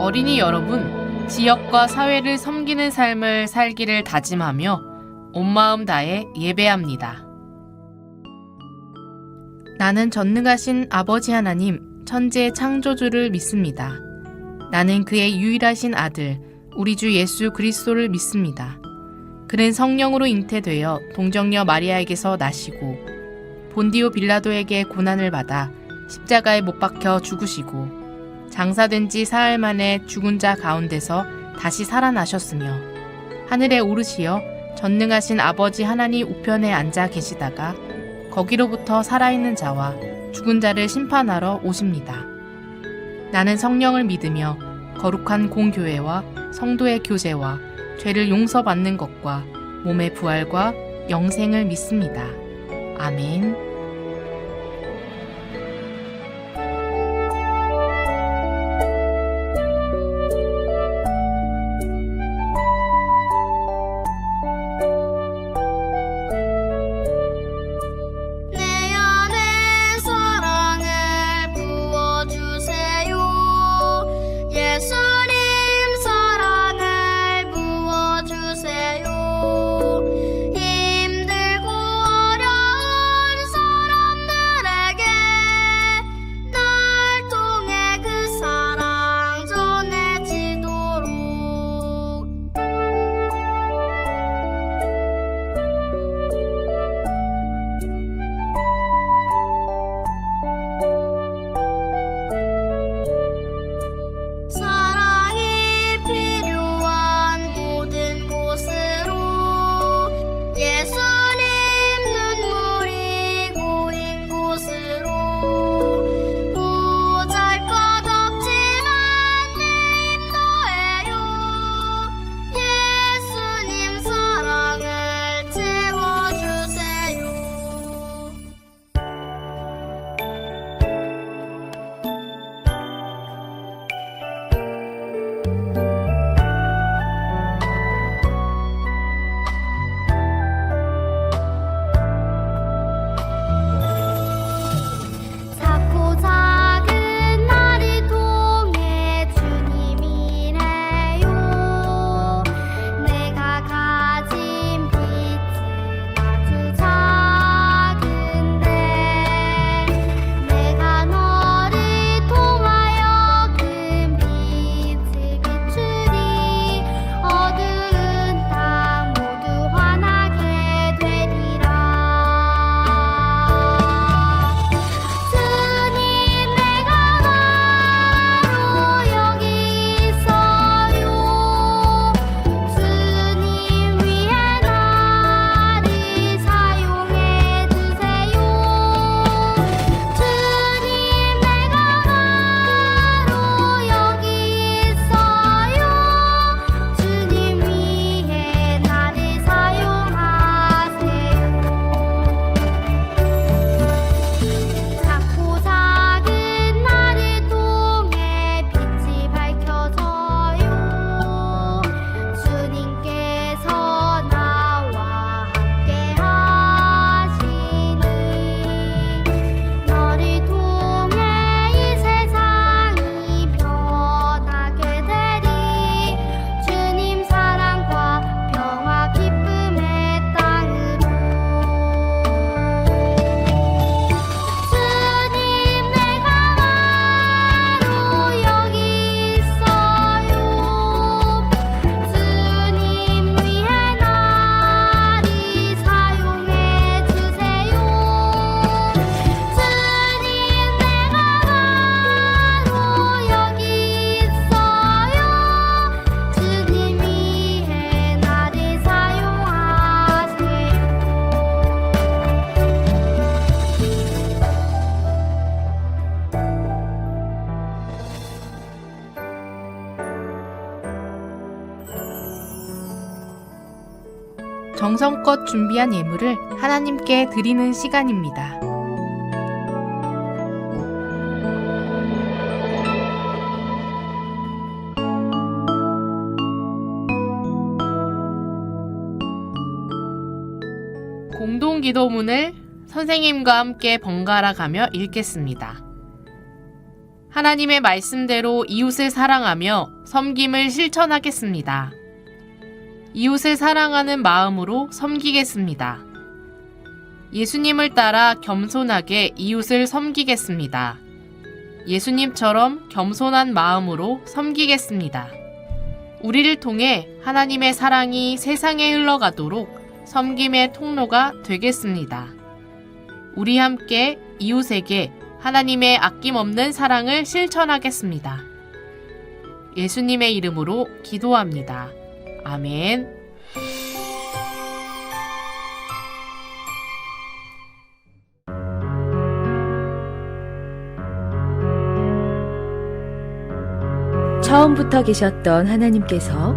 어린이 여러분, 지역과 사회를 섬기는 삶을 살기를 다짐하며 온 마음 다해 예배합니다. 나는 전능하신 아버지 하나님, 천지의 창조주를 믿습니다. 나는 그의 유일하신 아들, 우리 주 예수 그리스도를 믿습니다. 그는 성령으로 잉태되어 동정녀 마리아에게서 나시고 본디오 빌라도에게 고난을 받아 십자가에 못 박혀 죽으시고 장사된 지 사흘 만에 죽은 자 가운데서 다시 살아나셨으며 하늘에 오르시어 전능하신 아버지 하나님 우편에 앉아 계시다가 거기로부터 살아있는 자와 죽은 자를 심판하러 오십니다. 나는 성령을 믿으며 거룩한 공교회와 성도의 교제와 죄를 용서받는 것과 몸의 부활과 영생을 믿습니다. 아멘. 정성껏 준비한 예물을 하나님께 드리는 시간입니다. 공동기도문을 선생님과 함께 번갈아 가며 읽겠습니다. 하나님의 말씀대로 이웃을 사랑하며 섬김을 실천하겠습니다. 이웃을 사랑하는 마음으로 섬기겠습니다. 예수님을 따라 겸손하게 이웃을 섬기겠습니다. 예수님처럼 겸손한 마음으로 섬기겠습니다. 우리를 통해 하나님의 사랑이 세상에 흘러가도록 섬김의 통로가 되겠습니다. 우리 함께 이웃에게 하나님의 아낌없는 사랑을 실천하겠습니다. 예수님의 이름으로 기도합니다. 아멘. 처음부터 계셨던 하나님께서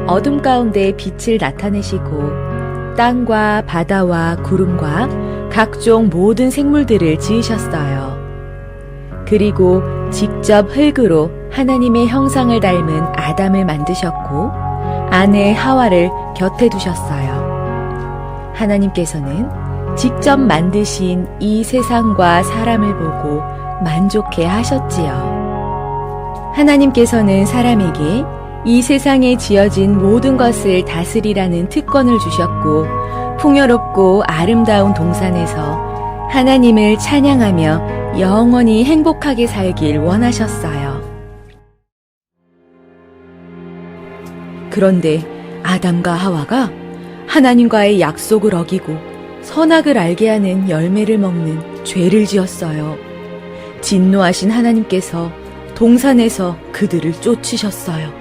어둠 가운데 빛을 나타내시고 땅과 바다와 구름과 각종 모든 생물들을 지으셨어요. 그리고 직접 흙으로 하나님의 형상을 닮은 아담을 만드셨고 아내 하와를 곁에 두셨어요. 하나님께서는 직접 만드신 이 세상과 사람을 보고 만족해 하셨지요. 하나님께서는 사람에게 이 세상에 지어진 모든 것을 다스리라는 특권을 주셨고 풍요롭고 아름다운 동산에서 하나님을 찬양하며 영원히 행복하게 살길 원하셨어요. 그런데 아담과 하와가 하나님과의 약속을 어기고 선악을 알게 하는 열매를 먹는 죄를 지었어요. 진노하신 하나님께서 동산에서 그들을 쫓으셨어요.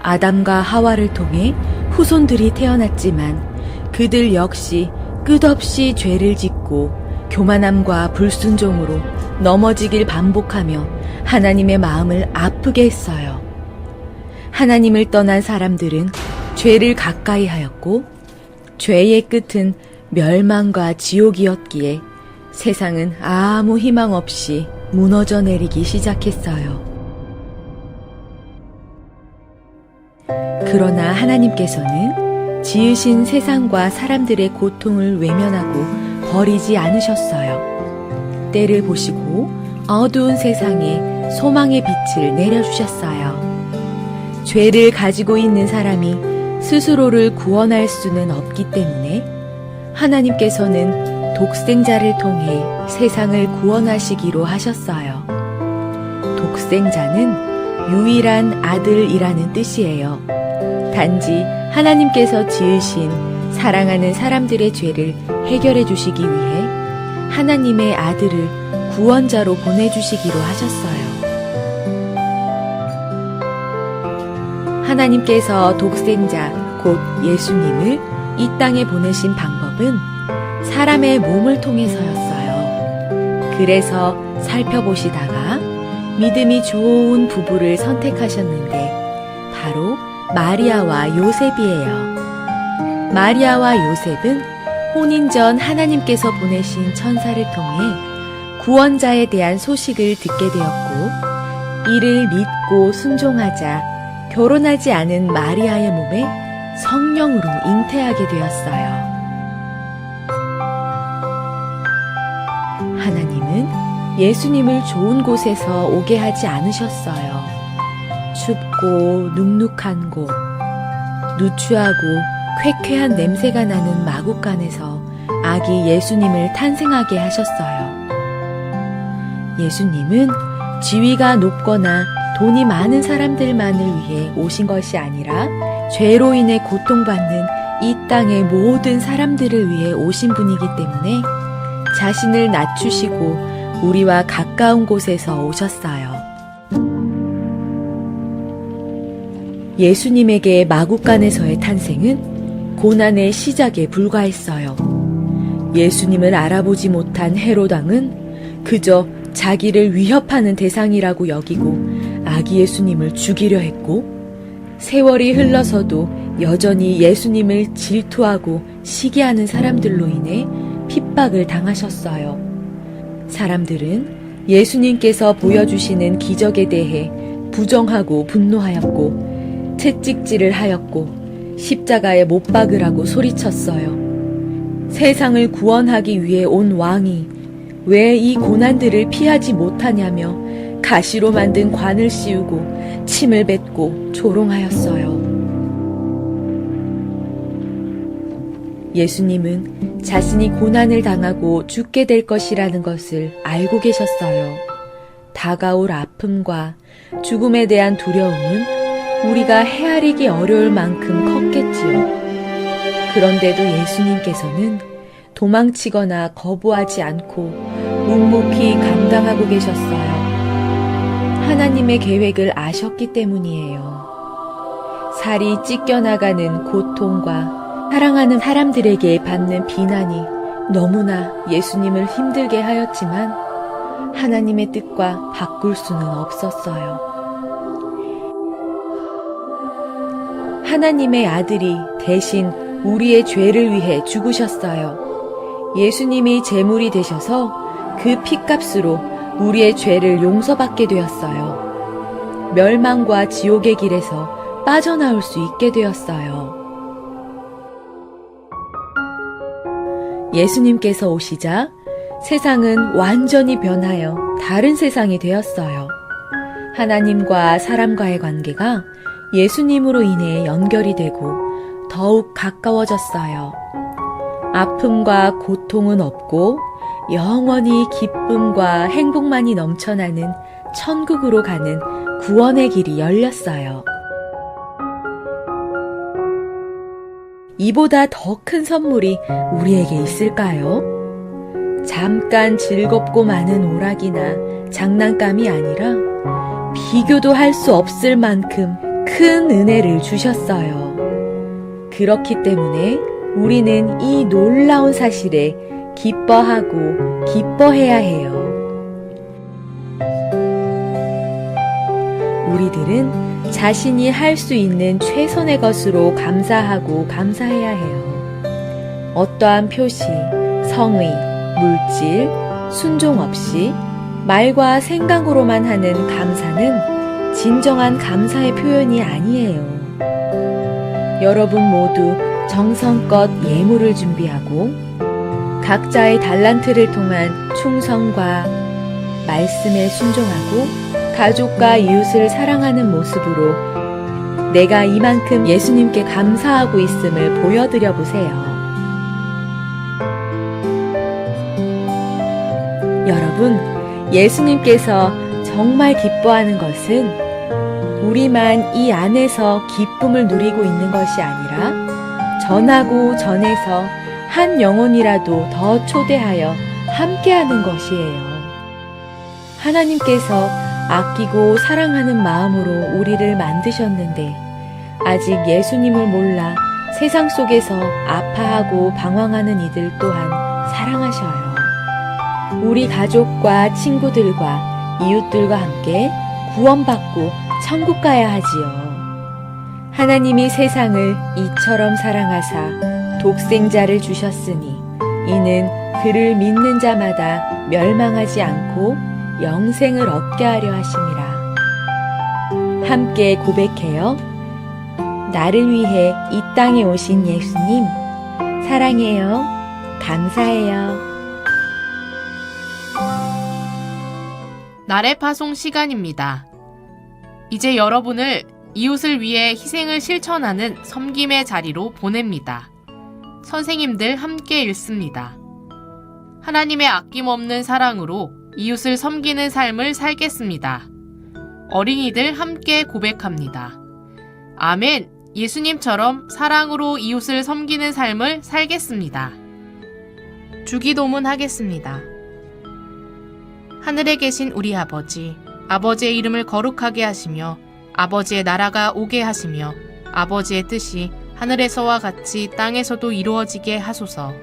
아담과 하와를 통해 후손들이 태어났지만 그들 역시 끝없이 죄를 짓고 교만함과 불순종으로 넘어지길 반복하며 하나님의 마음을 아프게 했어요. 하나님을 떠난 사람들은 죄를 가까이 하였고 죄의 끝은 멸망과 지옥이었기에 세상은 아무 희망 없이 무너져 내리기 시작했어요. 그러나 하나님께서는 지으신 세상과 사람들의 고통을 외면하고 버리지 않으셨어요. 때를 보시고 어두운 세상에 소망의 빛을 내려주셨어요. 죄를 가지고 있는 사람이 스스로를 구원할 수는 없기 때문에 하나님께서는 독생자를 통해 세상을 구원하시기로 하셨어요. 독생자는 유일한 아들이라는 뜻이에요. 단지 하나님께서 지으신 사랑하는 사람들의 죄를 해결해 주시기 위해 하나님의 아들을 구원자로 보내주시기로 하셨어요. 하나님께서 독생자 곧 예수님을 이 땅에 보내신 방법은 사람의 몸을 통해서였어요. 그래서 살펴보시다가 믿음이 좋은 부부를 선택하셨는데 바로 마리아와 요셉이에요. 마리아와 요셉은 혼인 전 하나님께서 보내신 천사를 통해 구원자에 대한 소식을 듣게 되었고 이를 믿고 순종하자 결혼하지 않은 마리아의 몸에 성령으로 잉태하게 되었어요. 하나님은 예수님을 좋은 곳에서 오게 하지 않으셨어요. 춥고 눅눅한 곳, 누추하고 쾌쾌한 냄새가 나는 마국간에서 아기 예수님을 탄생하게 하셨어요. 예수님은 지위가 높거나 돈이 많은 사람들만을 위해 오신 것이 아니라 죄로 인해 고통받는 이 땅의 모든 사람들을 위해 오신 분이기 때문에 자신을 낮추시고 우리와 가까운 곳에서 오셨어요. 예수님에게 마국간에서의 탄생은 고난의 시작에 불과했어요. 예수님을 알아보지 못한 헤롯 왕은 그저 자기를 위협하는 대상이라고 여기고 아기 예수님을 죽이려 했고 세월이 흘러서도 여전히 예수님을 질투하고 시기하는 사람들로 인해 핍박을 당하셨어요. 사람들은 예수님께서 보여주시는 기적에 대해 부정하고 분노하였고 채찍질을 하였고 십자가에 못 박으라고 소리쳤어요. 세상을 구원하기 위해 온 왕이 왜 이 고난들을 피하지 못하냐며 가시로 만든 관을 씌우고 침을 뱉고 조롱하였어요. 예수님은 자신이 고난을 당하고 죽게 될 것이라는 것을 알고 계셨어요. 다가올 아픔과 죽음에 대한 두려움은 우리가 헤아리기 어려울 만큼 컸겠지요. 그런데도 예수님께서는 도망치거나 거부하지 않고 묵묵히 감당하고 계셨어요. 하나님의 계획을 아셨기 때문이에요. 살이 찢겨나가는 고통과 사랑하는 사람들에게 받는 비난이 너무나 예수님을 힘들게 하였지만 하나님의 뜻과 바꿀 수는 없었어요. 하나님의 아들이 대신 우리의 죄를 위해 죽으셨어요. 예수님이 제물이 되셔서 그 피값으로 우리의 죄를 용서받게 되었어요. 멸망과 지옥의 길에서 빠져나올 수 있게 되었어요. 예수님께서 오시자 세상은 완전히 변하여 다른 세상이 되었어요. 하나님과 사람과의 관계가 예수님으로 인해 연결이 되고 더욱 가까워졌어요. 아픔과 고통은 없고 영원히 기쁨과 행복만이 넘쳐나는 천국으로 가는 구원의 길이 열렸어요. 이보다 더 큰 선물이 우리에게 있을까요? 잠깐 즐겁고 많은 오락이나 장난감이 아니라 비교도 할 수 없을 만큼 큰 은혜를 주셨어요. 그렇기 때문에 우리는 이 놀라운 사실에 기뻐하고 기뻐해야 해요. 우리들은 자신이 할 수 있는 최선의 것으로 감사하고 감사해야 해요. 어떠한 표시, 성의, 물질, 순종 없이 말과 생각으로만 하는 감사는 진정한 감사의 표현이 아니에요. 여러분 모두 정성껏 예물을 준비하고 각자의 달란트를 통한 충성과 말씀에 순종하고 가족과 이웃을 사랑하는 모습으로 내가 이만큼 예수님께 감사하고 있음을 보여드려 보세요. 여러분, 예수님께서 정말 기뻐하는 것은 우리만 이 안에서 기쁨을 누리고 있는 것이 아니라 전하고 전해서 한 영혼이라도 더 초대하여 함께하는 것이에요. 하나님께서 아끼고 사랑하는 마음으로 우리를 만드셨는데 아직 예수님을 몰라 세상 속에서 아파하고 방황하는 이들 또한 사랑하셔요. 우리 가족과 친구들과 이웃들과 함께 구원받고 천국 가야 하지요. 하나님이 세상을 이처럼 사랑하사 독생자를 주셨으니 이는 그를 믿는 자마다 멸망하지 않고 영생을 얻게 하려 하심이라. 함께 고백해요. 나를 위해 이 땅에 오신 예수님, 사랑해요. 감사해요. 나래 파송 시간입니다. 이제 여러분을 이웃을 위해 희생을 실천하는 섬김의 자리로 보냅니다. 선생님들 함께 읽습니다. 하나님의 아낌없는 사랑으로 이웃을 섬기는 삶을 살겠습니다. 어린이들 함께 고백합니다. 아멘. 예수님처럼 사랑으로 이웃을 섬기는 삶을 살겠습니다. 주기도문 하겠습니다. 하늘에 계신 우리 아버지, 아버지의 이름을 거룩하게 하시며 아버지의 나라가 오게 하시며 아버지의 뜻이 하늘에서와 같이 땅에서도 이루어지게 하소서.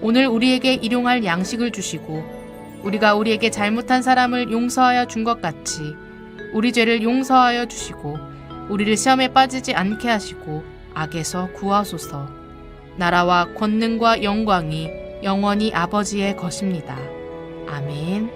오늘 우리에게 일용할 양식을 주시고 우리가 우리에게 잘못한 사람을 용서하여 준 것 같이 우리 죄를 용서하여 주시고 우리를 시험에 빠지지 않게 하시고 악에서 구하소서. 나라와 권능과 영광이 영원히 아버지의 것입니다. 아멘.